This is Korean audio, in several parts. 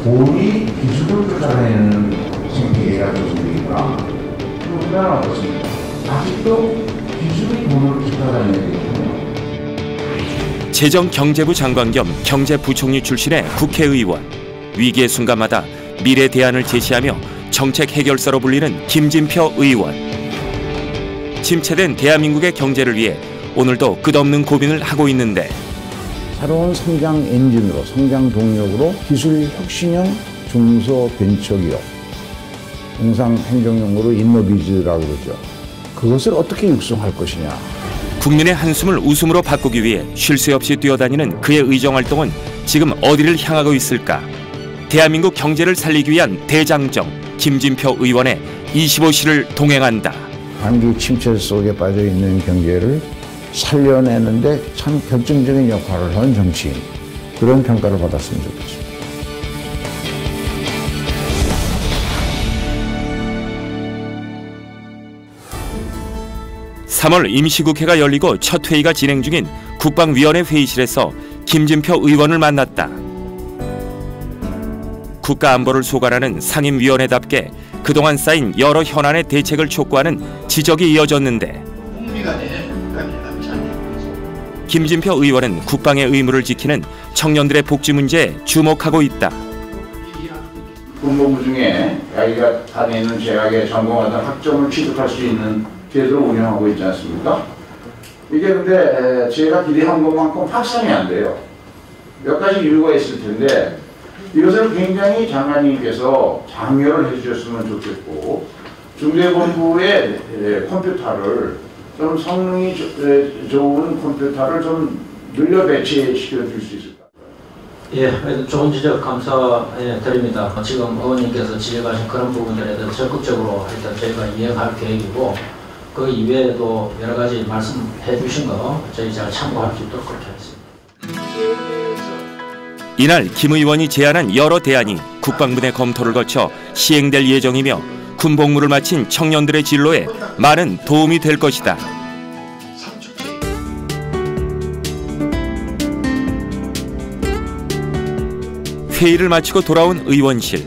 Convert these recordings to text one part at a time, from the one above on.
돈이 기술을 쫓아내는 생태계가 조성되니까 우리나라 어떻습니까? 아직도 기술이 돈을 쫓아다녀야 되거든요. 재정경제부 장관 겸 경제부총리 출신의 국회의원. 위기의 순간마다 미래 대안을 제시하며 정책 해결사로 불리는 김진표 의원. 침체된 대한민국의 경제를 위해 오늘도 끝없는 고민을 하고 있는데 새로운 성장 엔진으로, 성장 동력으로 기술 혁신형 중소벤처기업, 공상행정용어로 인노비즈라고 그러죠. 그것을 어떻게 육성할 것이냐. 국민의 한숨을 웃음으로 바꾸기 위해 쉴 새 없이 뛰어다니는 그의 의정활동은 지금 어디를 향하고 있을까? 대한민국 경제를 살리기 위한 대장정, 김진표 의원의 25시를 동행한다. 단기 침체 속에 빠져있는 경제를 살려내는데 참 결정적인 역할을 한 정치인, 그런 평가를 받았으면 좋겠습니다. (3월) 임시국회가 열리고 첫 회의가 진행 중인 국방위원회 회의실에서 김진표 의원을 만났다. 국가안보를 소관하는 상임위원회답게 그동안 쌓인 여러 현안의 대책을 촉구하는 지적이 이어졌는데 김진표 의원은 국방의 의무를 지키는 청년들의 복지 문제에 주목하고 있다. 군복무 중에 자기가 다니는 대학에 전공하던 학점을 취득할 수 있는 제도를 운영하고 있지 않습니까? 이게 근데 제가 기대한 것만큼 확산이 안 돼요. 몇 가지 이유가 있을 텐데 이것을 굉장히 장관님께서 장려를 해주셨으면 좋겠고 중대본부의 컴퓨터를 좀 성능이 좋은 컴퓨터를 좀 늘려 배치시켜 줄 수 있을까? 예, 좋은 지적 감사드립니다. 지금 의원님께서 지적하신 그런 부분들에 대해서 적극적으로 일단 저희가 이행할 계획이고 그 이외에도 여러 가지 말씀해 주신 거 저희 잘 참고할 수 있도록 그렇게 하겠습니다. 이날 김 의원이 제안한 여러 대안이 국방부 내 검토를 거쳐 시행될 예정이며 군복무를 마친 청년들의 진로에 많은 도움이 될 것이다. 회의를 마치고 돌아온 의원실.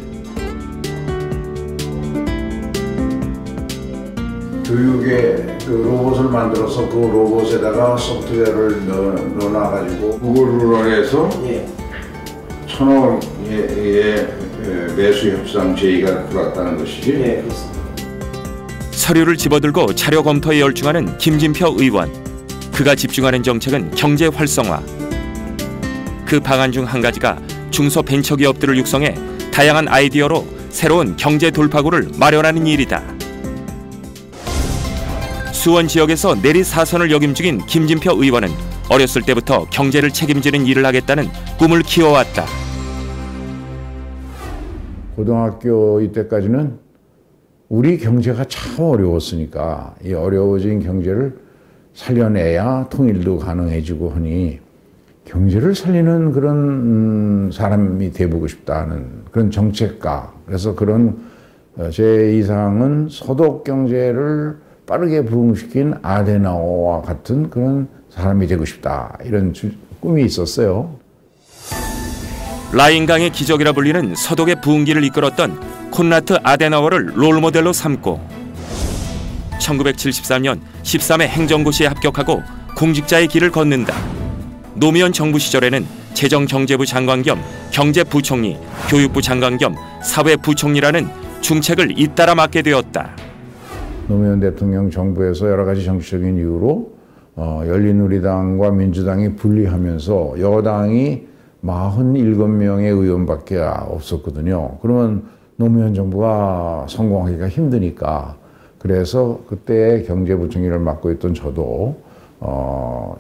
교육에 그 로봇을 만들어서 그 로봇에다가 소프트웨어를 넣어놔가지고 구글룰러에서 1,000억의 매수 협상 제의가 들어왔다는 것이지. 네, 그렇습니다. 서류를 집어들고 자료 검토에 열중하는 김진표 의원. 그가 집중하는 정책은 경제 활성화. 그 방안 중 한 가지가 중소벤처기업들을 육성해 다양한 아이디어로 새로운 경제 돌파구를 마련하는 일이다. 수원 지역에서 내리사선을 역임중인 김진표 의원은 어렸을 때부터 경제를 책임지는 일을 하겠다는 꿈을 키워왔다. 고등학교 이때까지는 우리 경제가 참 어려웠으니까 이 어려워진 경제를 살려내야 통일도 가능해지고 하니 경제를 살리는 그런 사람이 돼보고 싶다는 그런 정책가. 그래서 그런 제 이상은 소득 경제를 빠르게 부흥시킨 아데나워와 같은 그런 사람이 되고 싶다. 이런 꿈이 있었어요. 라인강의 기적이라 불리는 서독의 부흥기를 이끌었던 콘라트 아데나워를 롤모델로 삼고 1973년 13회 행정고시에 합격하고 공직자의 길을 걷는다. 노무현 정부 시절에는 재정경제부 장관 겸 경제부총리, 교육부 장관 겸 사회부총리라는 중책을 잇따라 맡게 되었다. 노무현 대통령 정부에서 여러 가지 정치적인 이유로 열린우리당과 민주당이 분리하면서 여당이 47명의 의원밖에 없었거든요. 그러면 노무현 정부가 성공하기가 힘드니까 그래서 그때 경제부총리를 맡고 있던 저도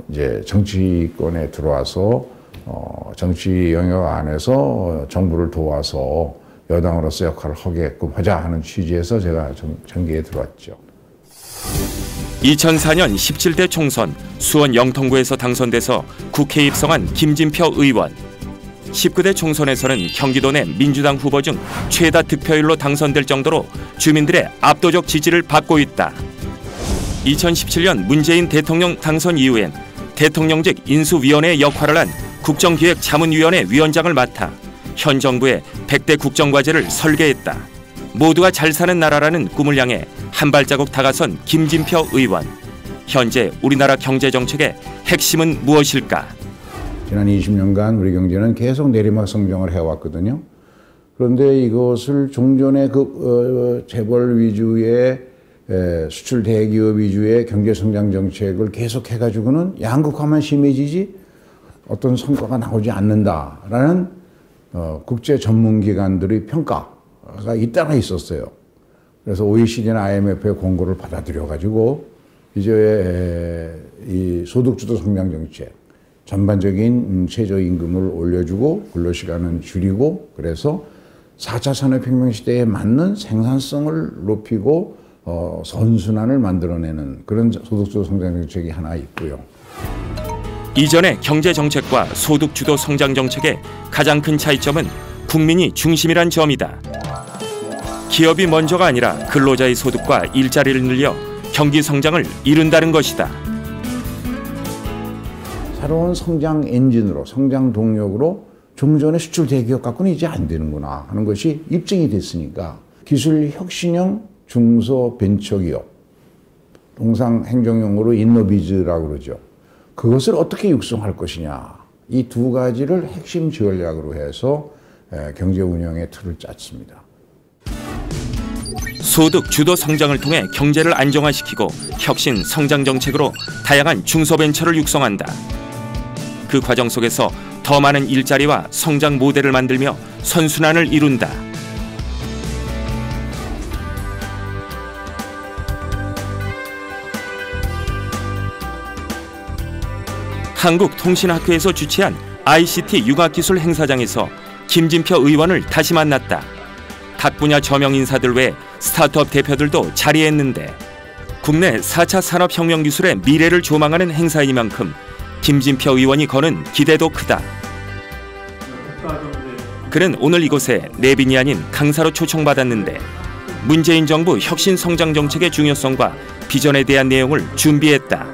이제 정치권에 들어와서 정치 영역 안에서 정부를 도와서 여당으로서 역할을 하게끔 하자 하는 취지에서 제가 정계에 들어왔죠. 2004년 17대 총선 수원 영통구에서 당선돼서 국회에 입성한 김진표 의원. 19대 총선에서는 경기도 내 민주당 후보 중 최다 득표율로 당선될 정도로 주민들의 압도적 지지를 받고 있다. 2017년 문재인 대통령 당선 이후엔 대통령직 인수위원회 역할을 한 국정기획자문위원회 위원장을 맡아 현 정부의 100대 국정과제를 설계했다. 모두가 잘 사는 나라라는 꿈을 향해 한 발자국 다가선 김진표 의원. 현재 우리나라 경제정책의 핵심은 무엇일까? 지난 20년간 우리 경제는 계속 내리막 성장을 해왔거든요. 그런데 이것을 종전의 재벌 위주의 수출 대기업 위주의 경제 성장 정책을 계속해가지고는 양극화만 심해지지 어떤 성과가 나오지 않는다라는 국제 전문기관들의 평가가 잇따라 있었어요. 그래서 OECD나 IMF의 권고를 받아들여가지고 이제 이 소득주도 성장 정책, 전반적인 최저임금을 올려주고 근로시간은 줄이고 그래서 4차 산업혁명 시대에 맞는 생산성을 높이고 선순환을 만들어내는 그런 소득주도 성장 정책이 하나 있고요. 이전의 경제정책과 소득주도 성장 정책의 가장 큰 차이점은 국민이 중심이란 점이다. 기업이 먼저가 아니라 근로자의 소득과 일자리를 늘려 경기 성장을 이룬다는 것이다. 새로운 성장 엔진으로, 성장 동력으로 좀 전에 수출 대기업 갖고는 이제 안 되는구나 하는 것이 입증이 됐으니까 기술 혁신형 중소벤처기업, 통상 행정용어로 인노비즈라고 그러죠. 그것을 어떻게 육성할 것이냐. 이 두 가지를 핵심 전략으로 해서 경제 운영의 틀을 짰습니다. 소득 주도 성장을 통해 경제를 안정화시키고 혁신 성장 정책으로 다양한 중소벤처를 육성한다. 그 과정 속에서 더 많은 일자리와 성장 모델을 만들며 선순환을 이룬다. 한국통신학회에서 주최한 ICT 융합기술 행사장에서 김진표 의원을 다시 만났다. 각 분야 저명 인사들 외 스타트업 대표들도 자리했는데 국내 4차 산업혁명 기술의 미래를 조망하는 행사이만큼 김진표 의원이 거는 기대도 크다. 그는 오늘 이곳에 내빈이 아닌 강사로 초청받았는데 문재인 정부 혁신 성장 정책의 중요성과 비전에 대한 내용을 준비했다.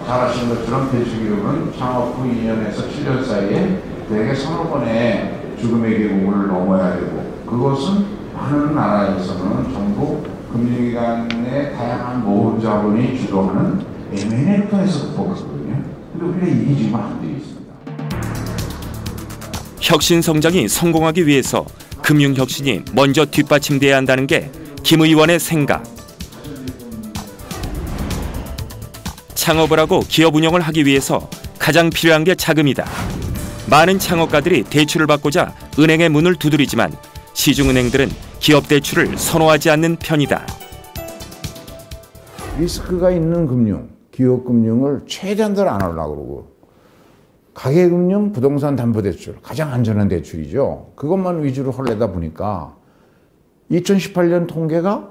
잘 아시는 것처럼 벤처기업은 창업 후 2년에서 7년 사이에 대개 서너 번의 죽음의 계곡을 넘어야 되고 그것은 많은 나라에서는 정부 금융기관의 다양한 모금 자본이 주도하는 M&A를 통해서 극복하거든요. 근데 우리가 이게 지금 안 되어 있습니다. 혁신 성장이 성공하기 위해서 금융 혁신이 먼저 뒷받침돼야 한다는 게 김 의원의 생각. 창업을 하고 기업 운영을 하기 위해서 가장 필요한 게 자금이다. 많은 창업가들이 대출을 받고자 은행의 문을 두드리지만 시중은행들은 기업 대출을 선호하지 않는 편이다. 리스크가 있는 금융, 기업금융을 최대한대로 안 하려고 그러고 가계금융, 부동산 담보대출, 가장 안전한 대출이죠. 그것만 위주로 하려다 보니까 2018년 통계가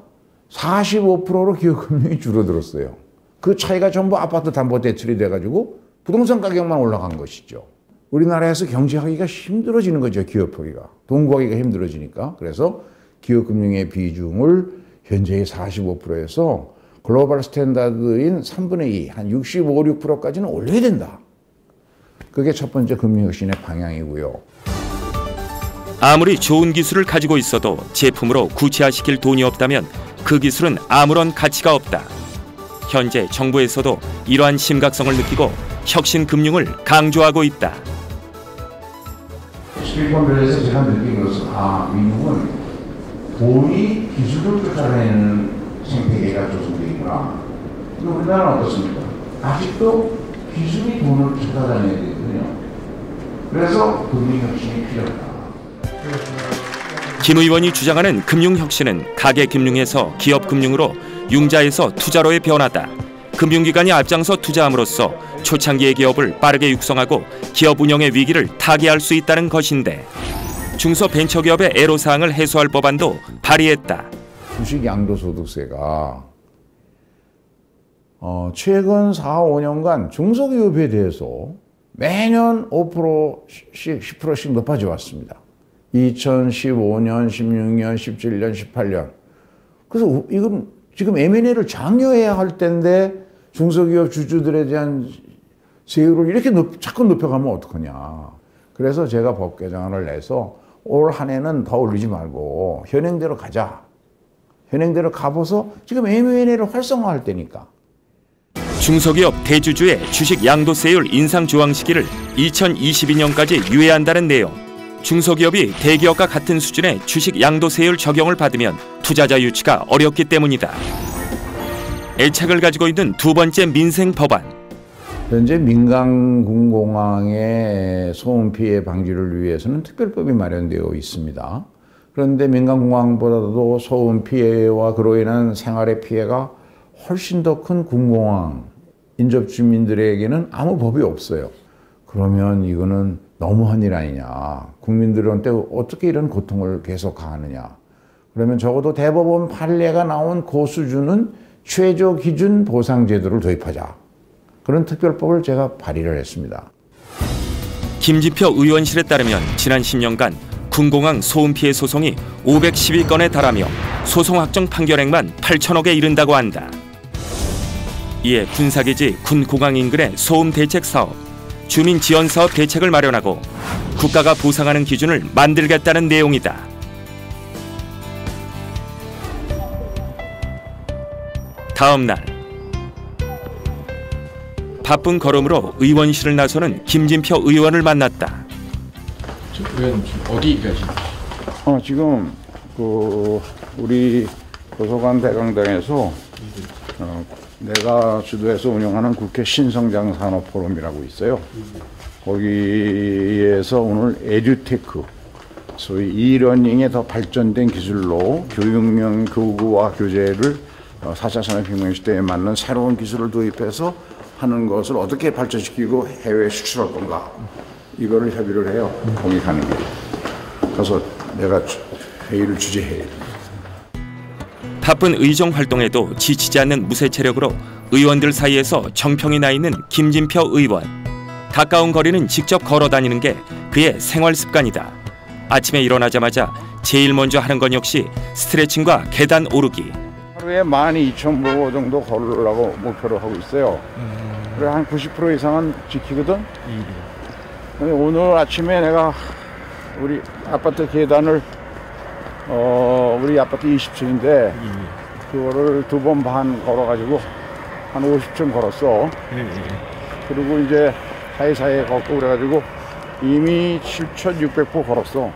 45%로 기업금융이 줄어들었어요. 그 차이가 전부 아파트 담보대출이 돼가지고 부동산 가격만 올라간 것이죠. 우리나라에서 경제하기가 힘들어지는 거죠. 기업하기가. 돈 구하기가 힘들어지니까. 그래서 기업금융의 비중을 현재의 45%에서 글로벌 스탠다드인 3분의 2, 한 65, 6%까지는 올려야 된다. 그게 첫 번째 금융혁신의 방향이고요. 아무리 좋은 기술을 가지고 있어도 제품으로 구체화시킬 돈이 없다면 그 기술은 아무런 가치가 없다. 현재 정부에서도 이러한 심각성을 느끼고 혁신 금융을 강조하고 있다. 11번별에서 제가 느낀 것은 미국은 돈이 기술을 쫓아내는 생태계가 조성되어 있구나. 근데 우리나라는 어떻습니까? 아직도 기술이 돈을 쫓아다녀야 되거든요. 그래서 금융혁신이 필요하다. 김 의원이 주장하는 금융혁신은 가계금융에서 기업금융으로 융자에서 투자로의 변화다. 금융기관이 앞장서 투자함으로써 초창기의 기업을 빠르게 육성하고 기업 운영의 위기를 타개할 수 있다는 것인데 중소벤처기업의 애로사항을 해소할 법안도 발의했다. 주식 양도소득세가 최근 4, 5년간 중소기업에 대해서 매년 5%씩, 10%씩 높아져 왔습니다. 2015년, 16년, 17년, 18년. 그래서 이건 지금 M&A를 장려해야 할 때인데 중소기업 주주들에 대한 세율을 이렇게 자꾸 높여가면 어떡하냐. 그래서 제가 법 개정안을 내서 올 한 해는 더 올리지 말고 현행대로 가자. 현행대로 가보서 지금 M&A를 활성화할 때니까. 중소기업 대주주의 주식 양도세율 인상 조항 시기를 2022년까지 유예한다는 내용. 중소기업이 대기업과 같은 수준의 주식 양도세율 적용을 받으면 투자자 유치가 어렵기 때문이다. 애착을 가지고 있는 두 번째 민생 법안. 현재 민간 군공항의 소음 피해 방지를 위해서는 특별법이 마련되어 있습니다. 그런데 민간 공항보다도 소음 피해와 그로 인한 생활의 피해가 훨씬 더 큰 군공항 인접 주민들에게는 아무 법이 없어요. 그러면 이거는 너무한 일 아니냐. 국민들한테 어떻게 이런 고통을 계속 가하느냐. 그러면 적어도 대법원 판례가 나온 그 수준은 최저 기준 보상제도를 도입하자. 그런 특별법을 제가 발의를 했습니다. 김진표 의원실에 따르면 지난 10년간 군공항 소음 피해 소송이 512건에 달하며 소송 확정 판결액만 8천억에 이른다고 한다. 이에 군사기지 군공항 인근의 소음 대책 사업, 주민 지원 사업 대책을 마련하고 국가가 보상하는 기준을 만들겠다는 내용이다. 다음 날 바쁜 걸음으로 의원실을 나서는 김진표 의원을 만났다. 의원님 지금 어디 계시죠? 지금 우리 도서관 대강당에서 내가 주도해서 운영하는 국회 신성장 산업 포럼이라고 있어요. 거기에서 오늘 에듀테크, 소위 이러닝에 더 발전된 기술로 교육용 교구와 교재를 4차 산업혁명 시대에 맞는 새로운 기술을 도입해서 하는 것을 어떻게 발전시키고 해외에 수출할 건가, 이거를 협의를 해요. 공익하는 게. 그래서 내가 회의를 주재해요. 바쁜 의정 활동에도 지치지 않는 무쇠 체력으로 의원들 사이에서 정평이 나 있는 김진표 의원. 가까운 거리는 직접 걸어 다니는 게 그의 생활 습관이다. 아침에 일어나자마자 제일 먼저 하는 건 역시 스트레칭과 계단 오르기. 하루에 12,000보 정도 걸으려고 목표로 하고 있어요. 그래 한 90% 이상은 지키거든. 오늘 아침에 내가 우리 아파트 계단을 우리 아파트 20층인데 그거를 2번 반 걸어가지고 한 50층 걸었어. 그리고 이제 사이사이에 걷고 그래가지고 이미 7,600보 걸었어.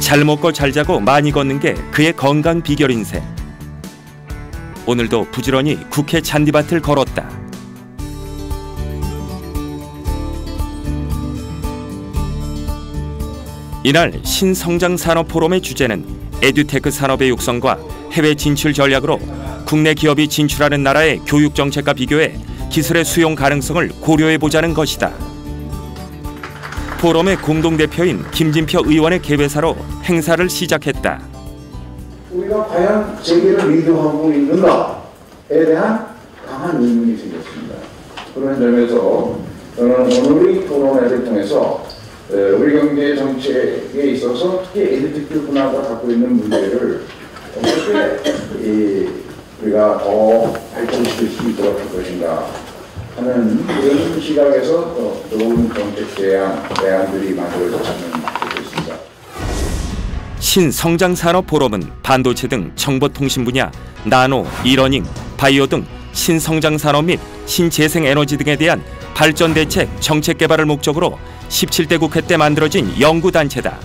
잘 먹고 잘 자고 많이 걷는 게 그의 건강 비결 인생. 오늘도 부지런히 국회 잔디밭을 걸었다. 이날 신성장산업 포럼의 주제는 에듀테크 산업의 육성과 해외 진출 전략으로 국내 기업이 진출하는 나라의 교육 정책과 비교해 기술의 수용 가능성을 고려해보자는 것이다. 포럼의 공동대표인 김진표 의원의 개회사로 행사를 시작했다. 우리가 과연 세계를 리드하고 있는가에 대한 강한 의문이 생겼습니다. 그런 점에서 저는 오늘 이 토론회를 통해서 우리 경제 정책에 있어서 특히 에듀테크 분야가 갖고 있는 문제를 어떻게 우리가 더 발전시킬 수 있도록 할 것인가 하는 그런 시각에서 더 좋은 정책 대안들이 만들어졌으면 좋겠습니다. 신성장산업 포럼은 반도체 등 정보통신 분야, 나노, 이러닝, 바이오 등 신성장산업 및 신재생에너지 등에 대한 발전 대책, 정책 개발을 목적으로 17대 국회 때 만들어진 연구단체다.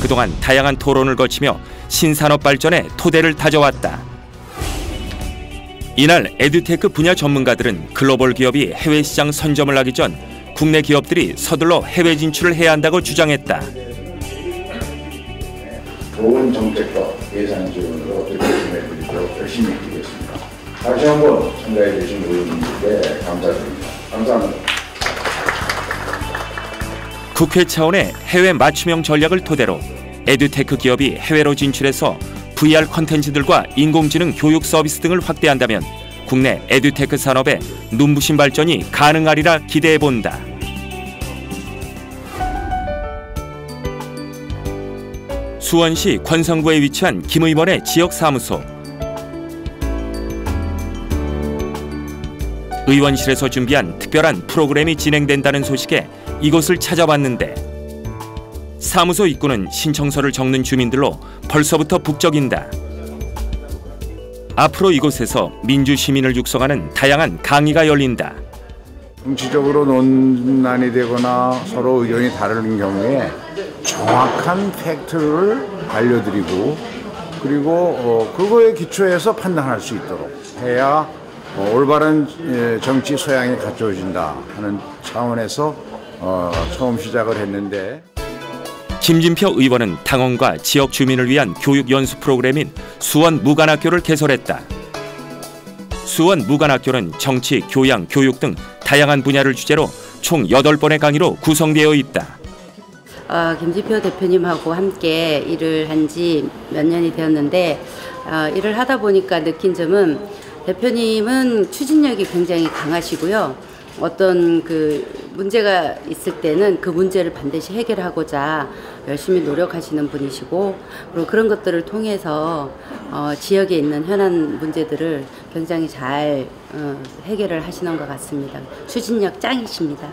그동안 다양한 토론을 거치며 신산업 발전에 토대를 다져왔다. 이날 에듀테크 분야 전문가들은 글로벌 기업이 해외 시장 선점을 하기 전 국내 기업들이 서둘러 해외 진출을 해야 한다고 주장했다. 좋은 정책과 예산 지원으로 어떻게 진행해드리도록 열심히 드리겠습니다. 다시 한번 참가해 주신 의원님들께 감사드립니다. 감사합니다. 국회 차원의 해외 맞춤형 전략을 토대로 에듀테크 기업이 해외로 진출해서 VR 콘텐츠들과 인공지능 교육 서비스 등을 확대한다면 국내 에듀테크 산업의 눈부신 발전이 가능하리라 기대해본다. 수원시 권성구에 위치한 김 의원의 지역사무소. 의원실에서 준비한 특별한 프로그램이 진행된다는 소식에 이곳을 찾아봤는데 사무소 입구는 신청서를 적는 주민들로 벌써부터 북적인다. 앞으로 이곳에서 민주시민을 육성하는 다양한 강의가 열린다. 정치적으로 논란이 되거나 서로 의견이 다른 경우에 정확한 팩트를 알려드리고 그리고 그거에 기초해서 판단할 수 있도록 해야 올바른 정치 소양이 갖춰진다 하는 차원에서 처음 시작을 했는데 김진표 의원은 당원과 지역 주민을 위한 교육 연수 프로그램인 수원 무관학교를 개설했다. 수원 무관학교는 정치, 교양, 교육 등 다양한 분야를 주제로 총 8번의 강의로 구성되어 있다. 김진표 대표님하고 함께 일을 한 지 몇 년이 되었는데 일을 하다 보니까 느낀 점은 대표님은 추진력이 굉장히 강하시고요. 어떤 문제가 있을 때는 그 문제를 반드시 해결하고자 열심히 노력하시는 분이시고 그리고 그런 것들을 통해서 지역에 있는 현안 문제들을 굉장히 잘 해결을 하시는 것 같습니다. 추진력 짱이십니다.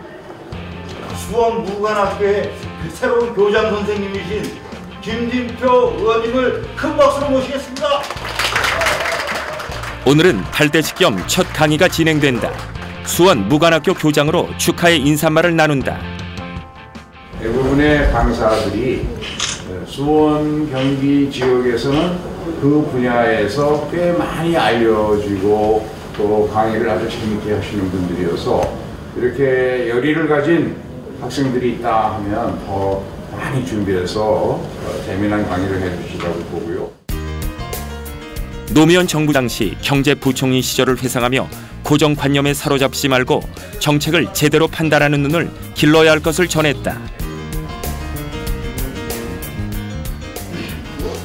수원 무관학교의 새로운 교장 선생님이신 김진표 의원님을 큰 박수로 모시겠습니다. 오늘은 발대식 겸 첫 강의가 진행된다. 수원 무관학교 교장으로 축하의 인사말을 나눈다. 대부분의 강사들이 수원 경기 지역에서는 그 분야에서 꽤 많이 알려지고 또 강의를 아주 재밌게 하시는 분들이어서 이렇게 열의를 가진 학생들이 있다 하면 더 많이 준비해서 재미난 강의를 해주시라고 보고요. 노무현 정부 당시 경제부총리 시절을 회상하며 고정관념에 사로잡지 말고 정책을 제대로 판단하는 눈을 길러야 할 것을 전했다.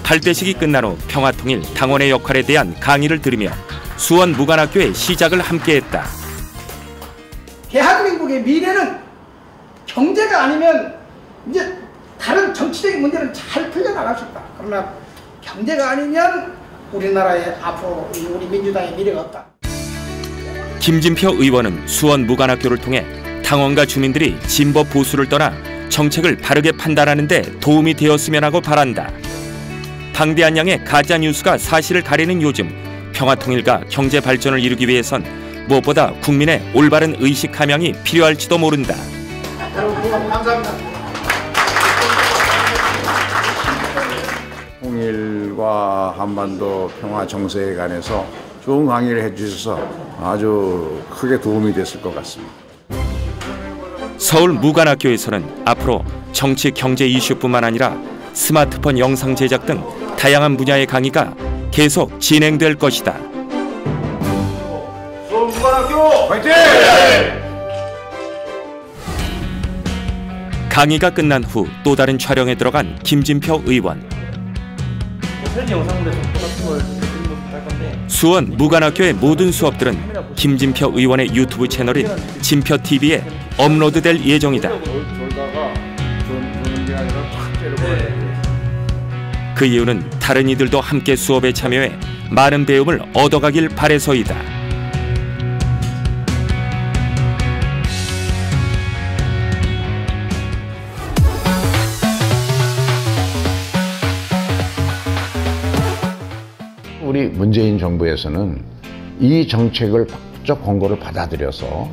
발대식이 끝난 후 평화통일 당원의 역할에 대한 강의를 들으며 수원 무관학교의 시작을 함께했다. 대한민국의 미래는 경제가 아니면 이제 다른 정치적인 문제는 잘 풀려나갈 수 있다. 그러나 경제가 아니면 우리나라의 앞으로 우리 민주당의 미래가 없다. 김진표 의원은 수원 무관학교를 통해 당원과 주민들이 진보 보수를 떠나 정책을 바르게 판단하는 데 도움이 되었으면 하고 바란다. 방대한 양의 가짜 뉴스가 사실을 가리는 요즘 평화통일과 경제 발전을 이루기 위해선 무엇보다 국민의 올바른 의식 함양이 필요할지도 모른다. 여러분 감사합니다. 통일과 한반도 평화 정세에 관해서 좋은 강의를 해주셔서 아주 크게 도움이 됐을 것 같습니다. 서울 무관학교에서는 앞으로 정치, 경제 이슈뿐만 아니라 스마트폰 영상 제작 등 다양한 분야의 강의가 계속 진행될 것이다. 수원 무관학교 화이팅! 강의가 끝난 후 또 다른 촬영에 들어간 김진표 의원. 수원 무관학교의 모든 수업들은 김진표 의원의 유튜브 채널인 진표TV에 업로드될 예정이다. 그 이유는 다른 이들도 함께 수업에 참여해 많은 배움을 얻어가길 바래서이다. 우리 문재인 정부에서는 이 정책을 법적 권고를 받아들여서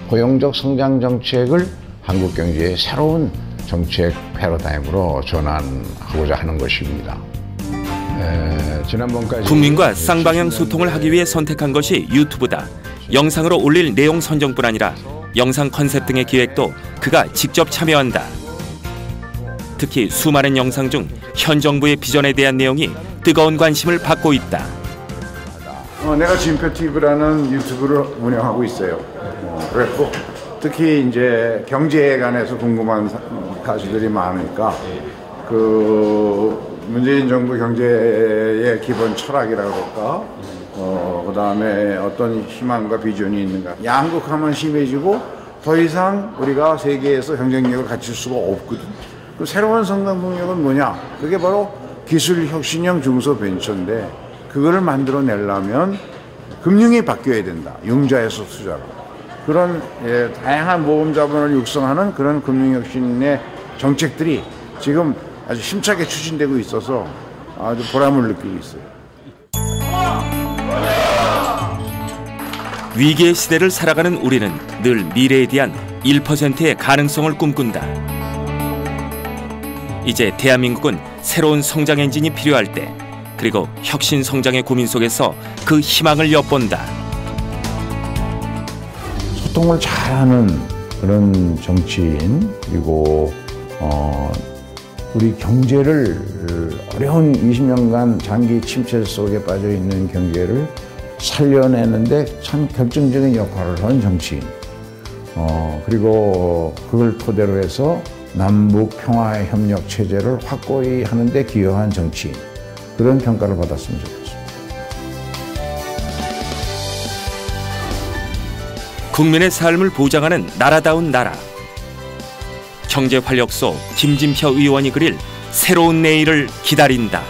포용적 성장 정책을 한국 경제의 새로운 정책 패러다임으로 전환하고자 하는 것입니다. 지난번까지 국민과 쌍방향 소통을 하기 위해 선택한 것이 유튜브다. 영상으로 올릴 내용 선정뿐 아니라 영상 컨셉 등의 기획도 그가 직접 참여한다. 특히 수많은 영상 중 현 정부의 비전에 대한 내용이 뜨거운 관심을 받고 있다. 내가 진표TV라는 유튜브를 운영하고 있어요. 그랬고 특히 이제 경제에 관해서 궁금한 사실들이 많으니까 그 문재인 정부 경제의 기본 철학이라고 할까, 그다음에 어떤 희망과 비전이 있는가. 양극화만 심해지고 더 이상 우리가 세계에서 경쟁력을 갖출 수가 없거든. 그 새로운 성장 동력은 뭐냐? 그게 바로 기술 혁신형 중소벤처인데 그거를 만들어내려면 금융이 바뀌어야 된다. 융자에서 투자로. 그런 다양한 모금 자본을 육성하는 그런 금융혁신의 정책들이 지금 아주 힘차게 추진되고 있어서 아주 보람을 느끼고 있어요. 위기의 시대를 살아가는 우리는 늘 미래에 대한 1%의 가능성을 꿈꾼다. 이제 대한민국은 새로운 성장 엔진이 필요할 때, 그리고 혁신 성장의 고민 속에서 그 희망을 엿본다. 소통을 잘하는 그런 정치인, 그리고 우리 경제를 어려운 20년간 장기 침체 속에 빠져 있는 경제를 살려내는데 참 결정적인 역할을 한 정치인. 그리고 그걸 토대로 해서 남북 평화의 협력 체제를 확고히 하는 데 기여한 정치인. 그런 평가를 받았으면 좋겠습니다. 국민의 삶을 보장하는 나라다운 나라. 경제활력소 김진표 의원이 그릴 새로운 내일을 기다린다.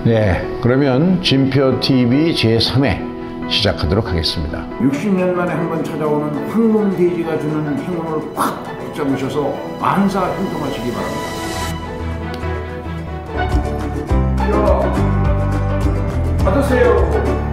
네, 그러면 진표TV 제3회 시작하도록 하겠습니다. 60년 만에 한 번 찾아오는 황금돼지가 주는 행운을 꽉 붙잡으셔서 만사 형통하시기 바랍니다. 받으세요.